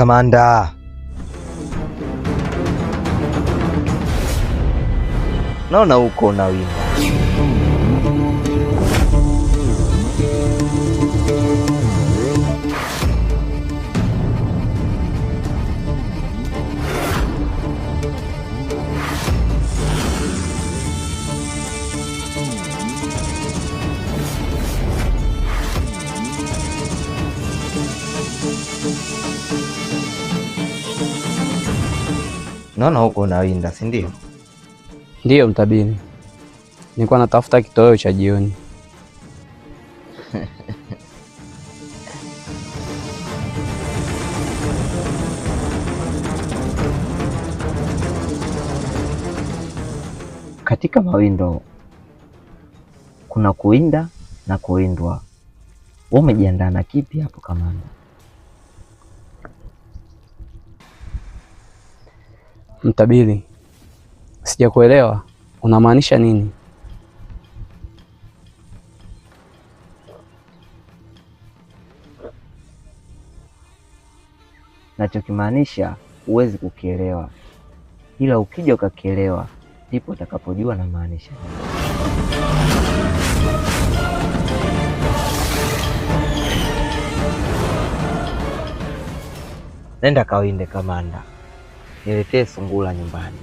Kamanda, naona huko unawinda. Naona huko unawinda, si ndio? Ndiyo mtabiri, nilikuwa natafuta kitoweo cha jioni. Katika mawindo kuna kuwinda na kuwindwa. Wewe umejiandaa na kipi hapo kamanda? Mtabiri, sijakuelewa, unamaanisha nini? Nachokimaanisha huwezi kukielewa, ila ukija ukakielewa ndipo utakapojua na maanisha nini. Nenda kawinde kamanda, niletee sungura nyumbani.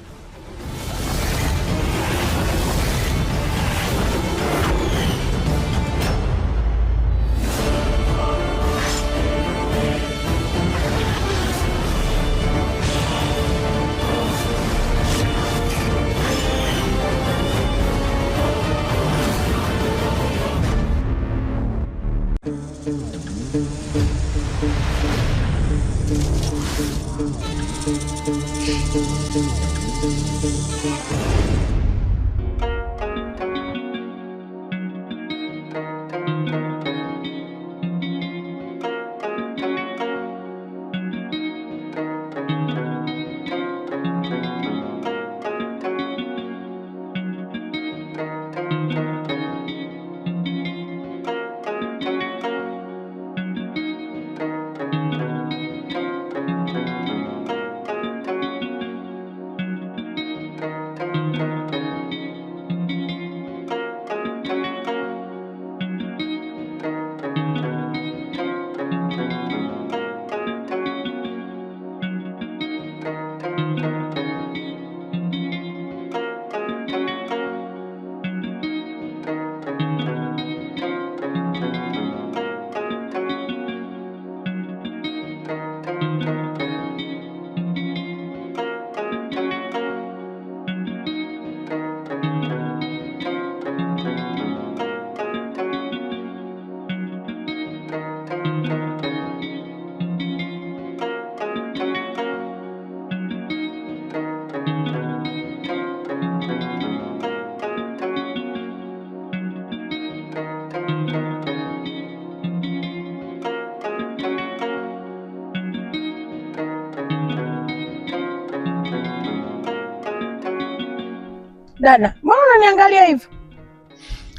Dada, mbona unaniangalia hivyo?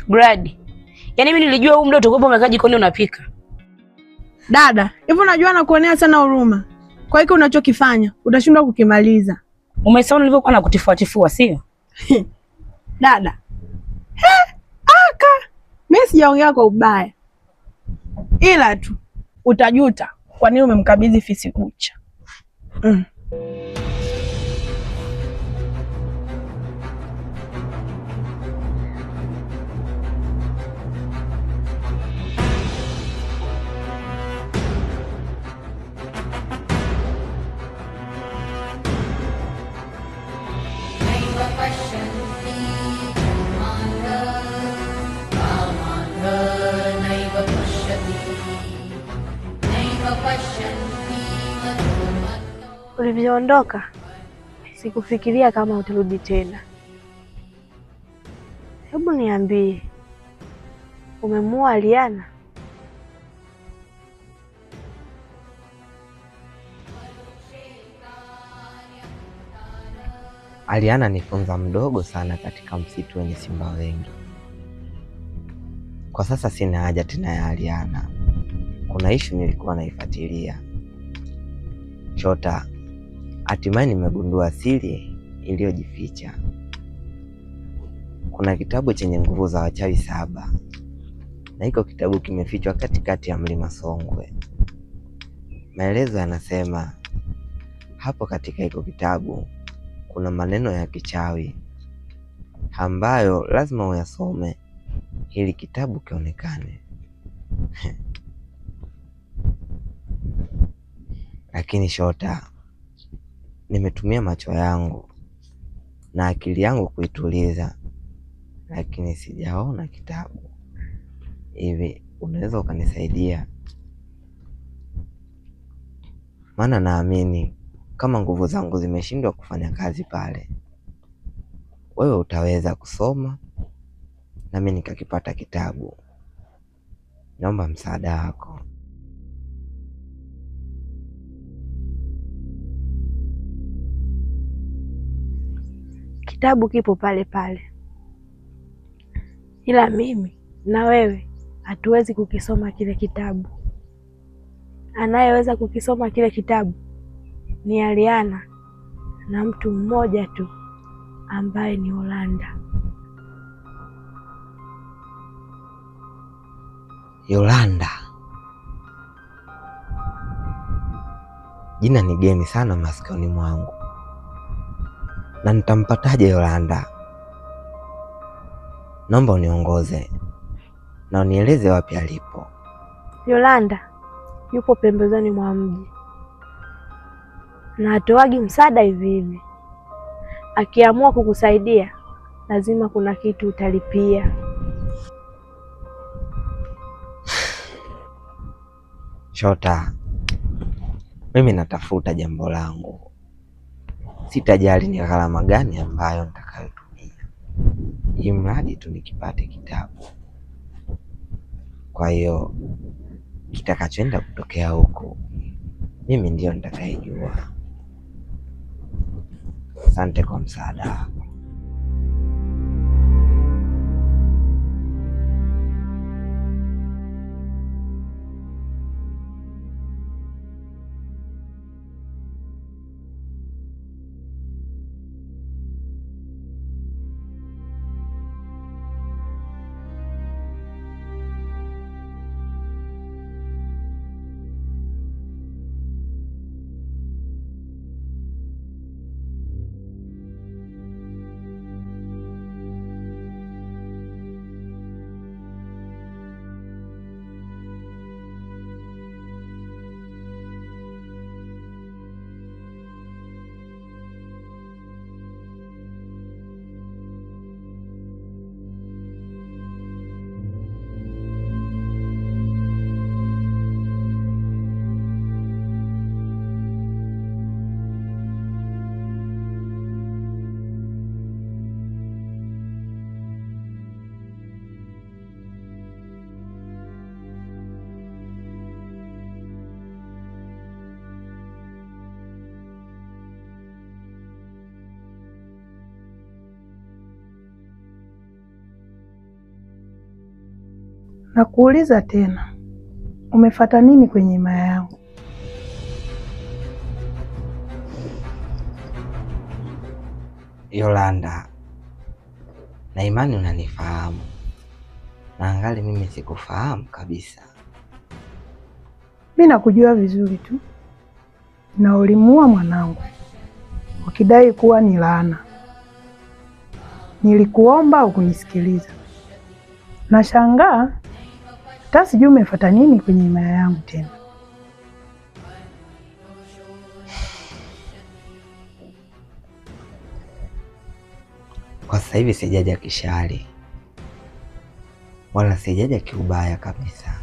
Brad, yaani mimi nilijua huu muda utakuwa umekaa jikoni unapika. Dada, hivyo unajua nakuonea sana huruma. Kwa hiyo unachokifanya utashindwa kukimaliza. Umesahau nilivyokuwa nakutifuatifua, sio? Dada. Aka. Mimi sijaongea kwa ubaya. Ila tu utajuta kwa nini umemkabidhi fisi kucha. Ulivyoondoka sikufikiria kama utarudi tena. Hebu niambie, umemuoa Aliana? Aliana ni funza mdogo sana katika msitu wenye simba wengi. Kwa sasa sina haja tena ya Aliana. Kuna issue nilikuwa naifuatilia. Shota, hatimaye nimegundua siri iliyojificha. Kuna kitabu chenye nguvu za wachawi 7, na hiko kitabu kimefichwa katikati ya mlima Songwe. Maelezo yanasema hapo katika hiko kitabu kuna maneno ya kichawi ambayo lazima uyasome ili kitabu kionekane. Lakini Shota, nimetumia macho yangu na akili yangu kuituliza, lakini sijaona kitabu. Hivi unaweza ukanisaidia? Maana naamini kama nguvu zangu zimeshindwa kufanya kazi pale, wewe utaweza kusoma na mimi nikakipata kitabu. Naomba msaada wako. Kitabu kipo pale pale, ila mimi na wewe hatuwezi kukisoma kile kitabu. Anayeweza kukisoma kile kitabu ni Aliana na mtu mmoja tu ambaye ni Yolanda. Yolanda, jina ni geni sana masikioni mwangu. Na nitampataje Yolanda? Naomba uniongoze na unieleze wapi alipo. Yolanda yupo pembezoni mwa mji na hatoagi msaada hivi hivi. Akiamua kukusaidia lazima kuna kitu utalipia. Shota, mimi natafuta jambo langu, sitajali ni gharama gani ambayo nitakayotumia, imradi tu nikipate kitabu. Kwa hiyo kitakachoenda kutokea huko mimi ndio nitakayejua. Asante kwa msaada wako. Na kuuliza tena, umefuata nini kwenye himaya yangu? Yolanda, na imani unanifahamu, na angali mimi sikufahamu kabisa. Mimi nakujua vizuri tu, na ulimuua mwanangu ukidai kuwa ni laana. Nilikuomba ukunisikiliza. Nashangaa hata sijui umefuata nini kwenye himaya yangu tena. Kwa sasa hivi sijaja kishari wala sijaja kiubaya kabisa.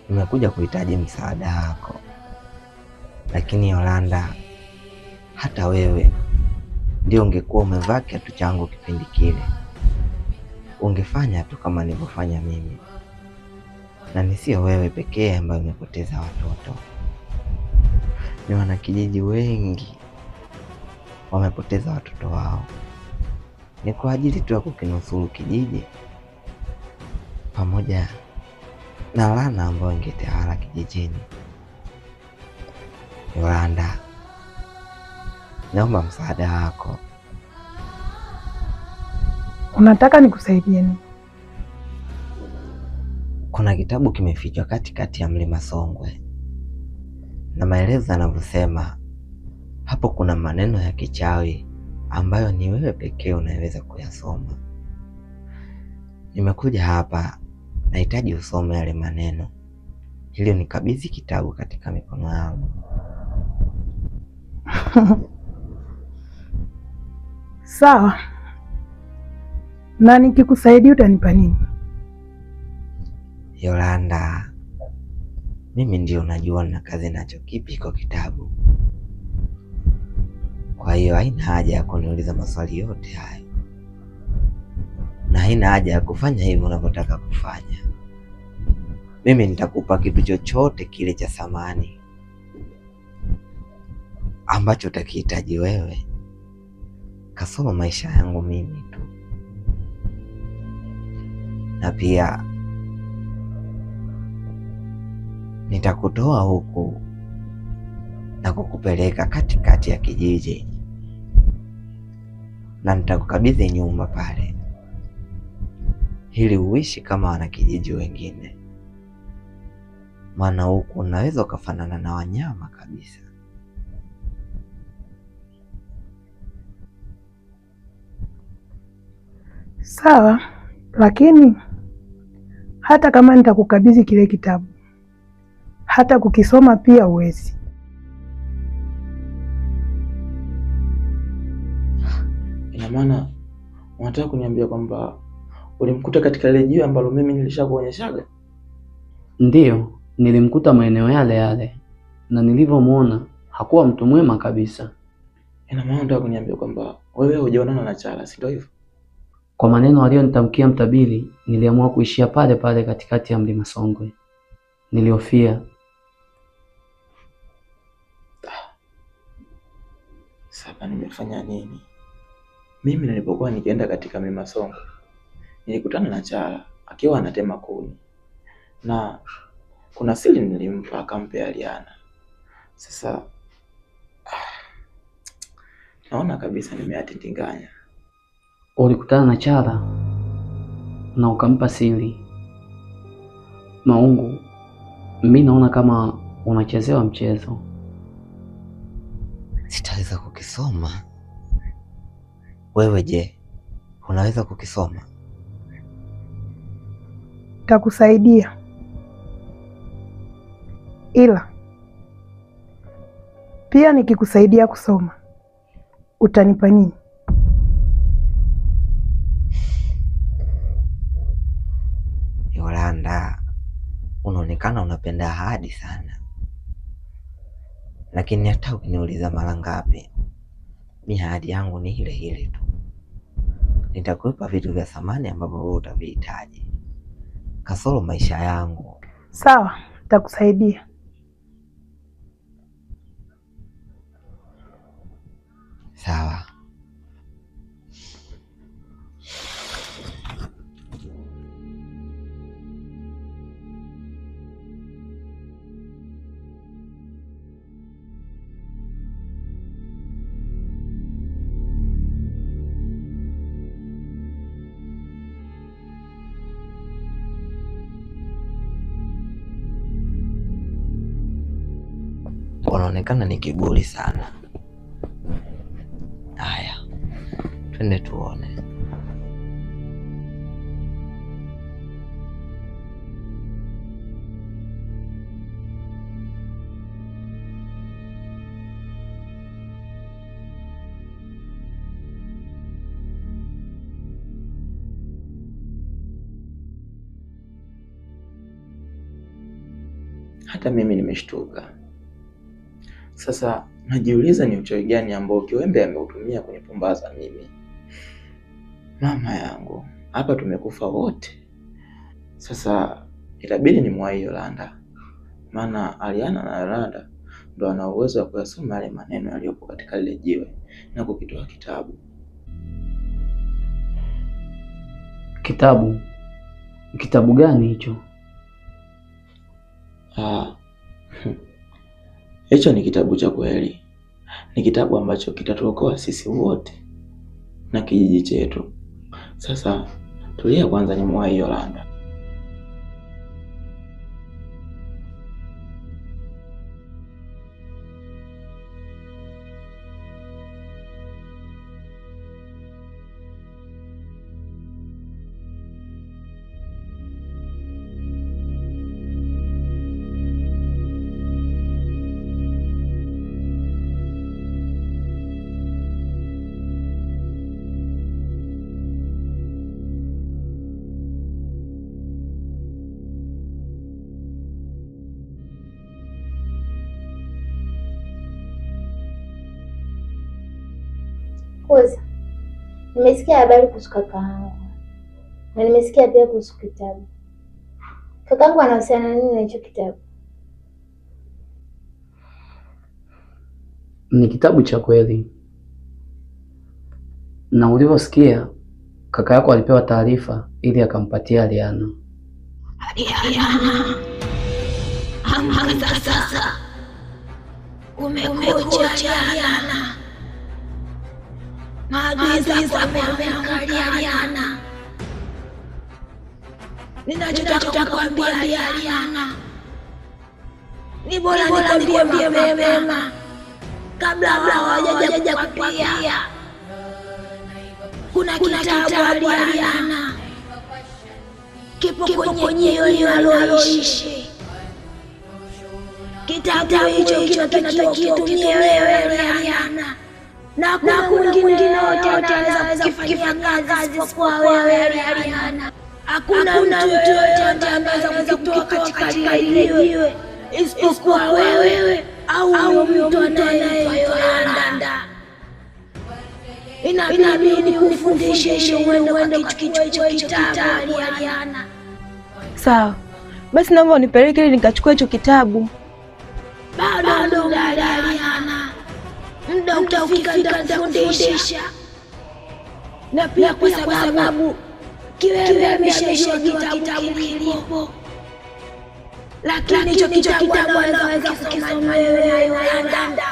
Nimekuja kuhitaji msaada wako. Lakini Yolanda, hata wewe ndio ungekuwa umevaa kiatu changu kipindi kile, ungefanya tu kama nilivyofanya mimi. Na ni sio wewe pekee ambaye umepoteza watoto, ni wanakijiji wengi wamepoteza watoto wao. Ni kwa ajili tu ya kukinusuru kijiji pamoja na laana ambayo ingetawala kijijini. Yolanda, naomba msaada wako. Unataka nikusaidie nini? Kuna kitabu kimefichwa katikati ya mlima Songwe, na maelezo yanavyosema hapo kuna maneno ya kichawi ambayo ni wewe pekee unaweza kuyasoma. Nimekuja hapa, nahitaji usome yale maneno ili unikabidhi kitabu katika mikono yangu. Sawa, na nikikusaidia utanipa nini? Yolanda, mimi ndio najua na kazi nacho kipi kwa kitabu, kwa hiyo haina haja ya kuniuliza maswali yote hayo, na haina haja ya kufanya hivyo unavyotaka kufanya. Mimi nitakupa kitu chochote kile cha thamani ambacho utakihitaji wewe, kasoma maisha yangu mimi tu, na pia nitakutoa huku na kukupeleka katikati ya kijiji, na nitakukabidhi nyumba pale ili uishi kama wanakijiji wengine, maana huku unaweza ukafanana na wanyama kabisa. Sawa, lakini hata kama nitakukabidhi kile kitabu, hata kukisoma pia huwezi. Ina maana unataka kuniambia kwamba ulimkuta katika ile jiwe ambalo mimi nilishakuonyeshaga? Ndiyo, nilimkuta maeneo yale yale, na nilivyomwona hakuwa mtu mwema kabisa. Ina maana unataka kuniambia kwamba wewe hujaonana na Chala, si ndio hivyo? Kwa maneno aliyonitamkia mtabiri, niliamua kuishia pale pale katikati ya mlima Songwe. Nilihofia. Sasa nimefanya nini? Mimi nilipokuwa nikienda katika mlima Songwe, nilikutana na Chala akiwa anatema kuni, na kuna siri nilimpa akampe Aliana. Sasa naona kabisa nimeatindinganya. Ulikutana na Chala na ukampa siri? Maungu, mimi naona kama unachezewa mchezo. Sitaweza kukisoma. Wewe je, unaweza kukisoma? Takusaidia, ila pia nikikusaidia kusoma utanipa nini? Yolanda, unaonekana unapenda ahadi sana, lakini hata ukiniuliza mara ngapi, mimi ahadi yangu ni ile ile tu. Nitakupa vitu vya thamani ambavyo wewe utavihitaji, kasoro maisha yangu. Sawa, takusaidia. Sawa. Unaonekana ni kiburi sana. Haya, twende tuone. Hata mimi nimeshtuka. Sasa najiuliza ni uchawi gani ambao Kiwembe ameutumia kunipumbaza mimi. Mama yangu, hapa tumekufa wote. Sasa itabidi nimwahi Yolanda, maana Aliana na Yolanda ndo ana uwezo wa kuyasoma yale maneno yaliyopo katika lile jiwe na kukitoa kitabu. Kitabu? Kitabu gani hicho? Hicho ni kitabu cha kweli. Ni kitabu ambacho kitatuokoa sisi wote na kijiji chetu. Sasa tulia kwanza, nimwahi Yolanda. Koza, nimesikia habari kuhusu kakaangu na nimesikia pia kuhusu kitabu. Kakaangu anahusiana nini na hicho kitabu? Ni kitabu cha kweli, na ulivyosikia kaka yako alipewa taarifa ili akampatia Aliana. Sasa umekuja Aliana. Maadui zako wameangalia Aliana. Ninachotaka kukwambia Aliana, ni bora nikwambie mapema kabla hawajaja kupia. Kuna kitabu Aliana, kipo kwenye jiwe unaloishi. Kitabu hicho kinatakiwa kitumie wewe Aliana, na hakuna mwingine yote anaweza kufanya kazi isipokuwa wewe Aliana. Hakuna mtu yote anaweza kutoa katika lile jiwe isipokuwa wewe au mtu anayeitwa Yolanda. Inabidi nikufundishe uende kichukue hicho kitabu Aliana. Sawa, basi naomba unipeleke ili nikachukua hicho kitabu. Bado Aliana, muda utafika nitakufundisha. Na pia kwa sababu Kiwembe ameshajua kitabu kilipo, lakini hicho kitabu anaweza kukisoma wewe Yolanda.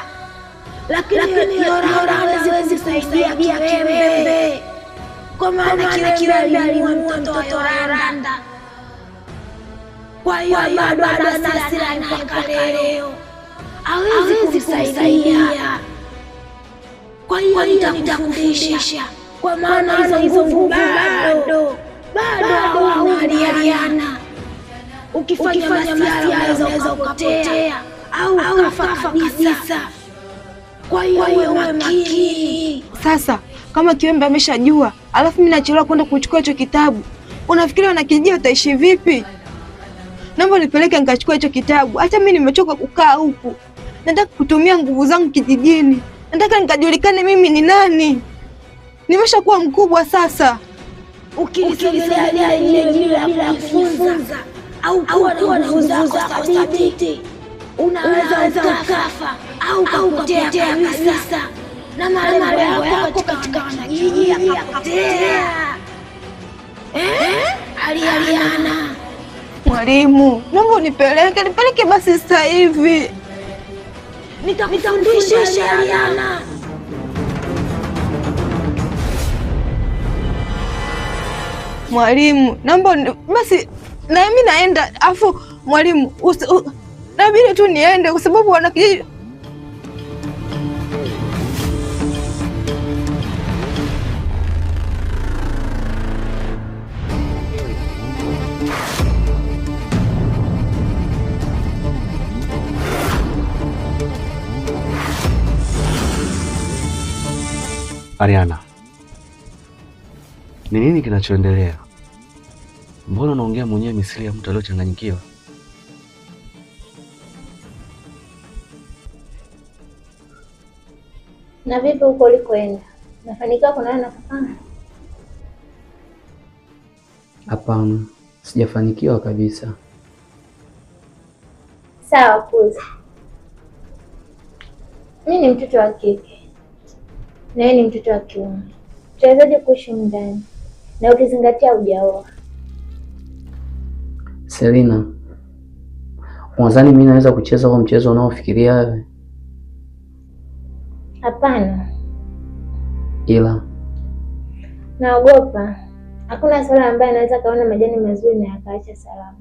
Lakini Yolanda hawezi kusaidia Kiwembe, kwa maana Kiwembe alimua mtoto wa Yolanda. Kwa hiyo bado ana hasira mpaka leo, hawezi kumsaidia. Kwa hiyo nitakufundisha, kwa maana hizo nguvu bado Aliana. Ukifanya masiara unaweza kupotea au ukafa kabisa. Kwa hiyo uwe makini. Sasa kama Kiwembe ameshajua, alafu mimi nachelewa kwenda kuchukua hicho kitabu, unafikiri wanakijiji wataishi vipi? Naomba nipeleke nikachukua hicho kitabu. Hata mimi nimechoka kukaa huku, nataka kutumia nguvu zangu kijijini, nataka nikajulikane mimi ni nani. Nimeshakuwa mkubwa sasa. Ukisogelea ile jiwe la kujifunza au kuwa na nguvu zako thabiti, unaweza ukafa au kupotea kabisa, na malengo yako katika wanakijiji yakapotea. Aliana, mwalimu, naomba unipeleke basi sasa hivi. Nitakufundisha Aliana. Mwalimu, naomba basi, na mimi naenda. Afu mwalimu, nabidi tu niende kwa sababu wanakijiji. Ariana, ni nini kinachoendelea? Mbona unaongea mwenyewe misili ya mtu aliyochanganyikiwa? Na vipi huko ulikoenda? Nafanikiwa kuonana na kakaangu? Hapana, sijafanikiwa kabisa. Sawa Kuza, mimi ni mtoto wa kike na wewe ni mtoto wa kiume, tutawezaje kuishi ndani na ukizingatia hujaoa? Selina, Unadhani mimi naweza kucheza huo mchezo unaofikiria wewe? Hapana. ila naogopa. Hakuna swala ambaye anaweza kaona majani mazuri na yakaacha salama.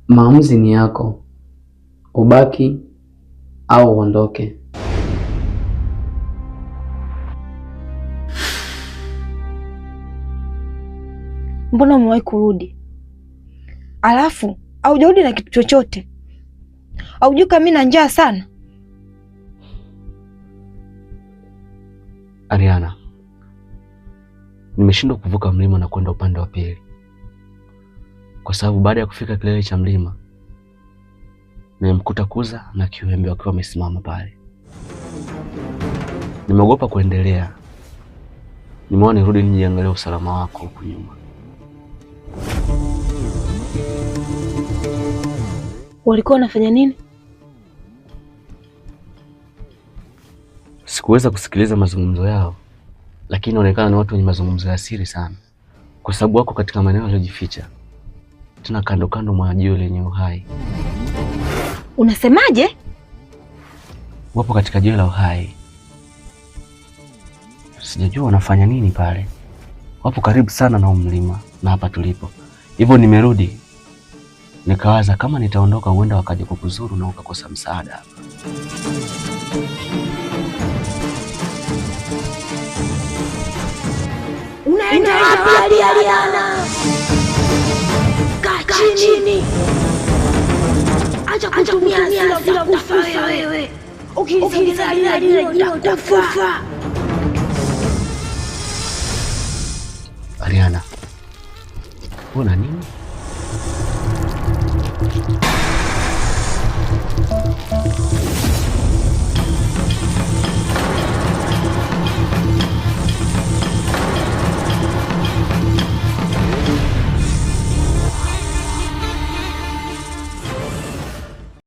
maamuzi ni yako, ubaki au uondoke. Mbona umewahi kurudi? Alafu haujarudi na kitu chochote. Haujui kama mimi na njaa sana? Ariana, nimeshindwa kuvuka mlima na kwenda upande wa pili, kwa sababu baada ya kufika kilele cha mlima nimemkuta Kuza na Kiwembe wakiwa wamesimama pale. Nimeogopa kuendelea, nimeona nirudi nijiangalie usalama wako huku nyuma. Walikuwa wanafanya nini? Sikuweza kusikiliza mazungumzo yao, lakini inaonekana ni watu wenye mazungumzo ya siri sana, kwa sababu wako katika maeneo yaliyojificha, tena kando kando mwa jiwe lenye uhai. Unasemaje? Wapo katika jiwe la uhai. Sijajua wanafanya nini pale. Wapo karibu sana na mlima na hapa tulipo. Hivyo nimerudi nikawaza kama nitaondoka huenda wakaja kukuzuru na ukakosa msaada. Unaenda wapi Ariana? Kaa chini. Acha kutumia hasira kufa wewe. Ukinisikiliza Ariana utakufa. Ariana, una nini?